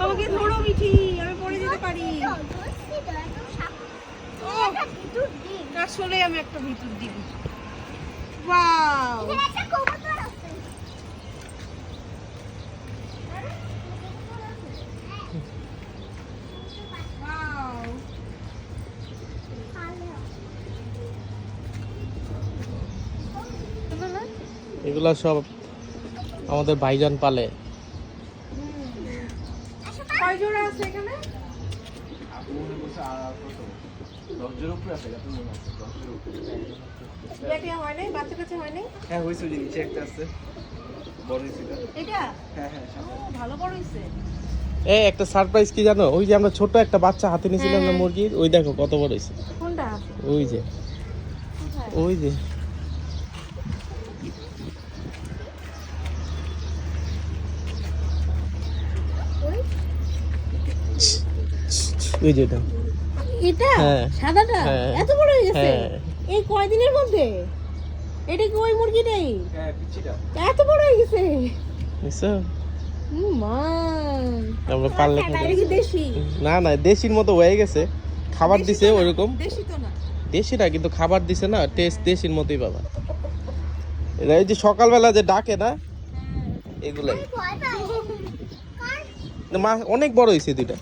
আমাকে ধরো মিঠি, আমি পড়ে যেতে পারি। আসলে আমি একটা ভিতর দিই। ওয়াও, এগুলা সব আমাদের ভাইজান পালে। কয় জোড়া আছে এখানে? বিয়ে হয় নাই, বাচ্চা কাছে হয় নাই? হ্যাঁ হয়েছে, ওই যে নিচে একটা আছে বড় হয়েছে এটা। হ্যাঁ হ্যাঁ ভালো বড় হইছে। একটা সারপ্রাইজ কি জানো, ওই যে আমরা ছোট একটা বাচ্চা হাতে নিয়েছিলাম না মুরগির, ওই দেখো কত বড় হয়েছে। কোনটা? ওই যে ওই যে ওই যে এটা হ্যাঁ। সাদাটা এত বড় হয়ে গেছে এই কয়দিনের মধ্যে? এটা কি ওই মুরগিটাই? হ্যাঁ পিচ্চিটা এত বড় হয়ে গেছে। বুঝছো? মা, আমরা পারলে এটা কি দেশি? না না, দেশির মতো হয়ে গেছে। খাবার দিছে ওরকম, দেশি তো না। দেশি না কিন্তু খাবার দিছে না, টেস্ট দেশির মতোই বাবা। এরা এই যে সকালবেলা যে ডাকে না, এগুলাই মা অনেক বড় হয়েছে দুইটা।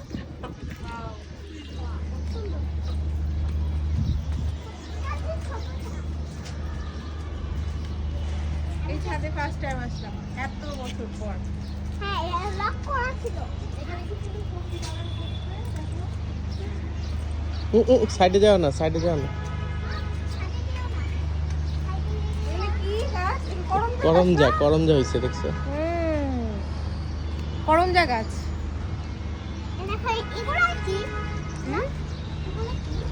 এই ছাদে ফার্স্ট টাইম আসলাম এত বছর পর। হ্যাঁ এর লক করা ছিল। এখানে কিছু সাইডে যাও না, সাইডে যাও না। কি গাছ? করমজা হয়েছে দেখছো? করমজা গাছ। এগুলো কি?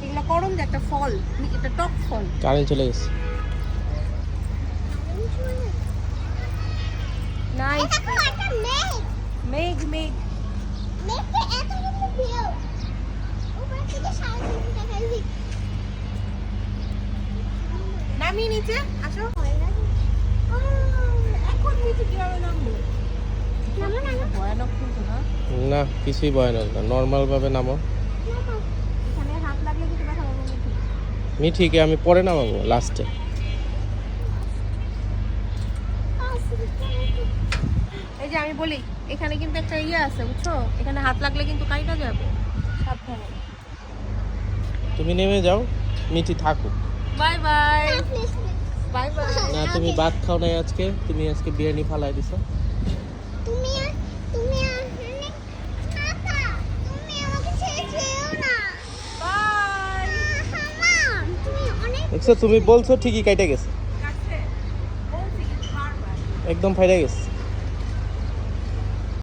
এগুলো করমজা, একটা ফল, এটা টক ফল। কারেন্ট চলে গেছে। নাইস। দেখো একটা মেঘ। মেঘ। মেঘে এত সুন্দর ভিউ। উপরে থেকে সারা দিন দেখাই। নামি নিচে আসো। এখন নিচে কিভাবে নামবো? ভয়ানক কিন্তু না। না কিছুই ভয়ানক না, নর্মাল ভাবে নামো। এখানে হাত লাগলে কিছু ব্যথা পাবো নাকি? মিঠিকে আমি পরে নামাবো লাস্টে। এই যে আমি বলি, এখানে কিন্তু একটা ইয়ে আছে বুঝছো, এখানে হাত লাগলে কিন্তু কাইটা যাবে, সাবধানে। তুমি নেমে যাও, মিঠি থাকুক। Bye bye. Bye bye. না তুমি ভাত খাও নাই আজকে, তুমি আজকে বিরিয়ানি ফালাই দিছো। তুমি কাকা তুমি আমাকে ছেড়ে যেও না। বাই। মামা তুমি অনেক দেখছো, তুমি বলছো ঠিকই কাইটা গেছে, কাছে বলছি বারবার। একদম ফাইটা গেছে।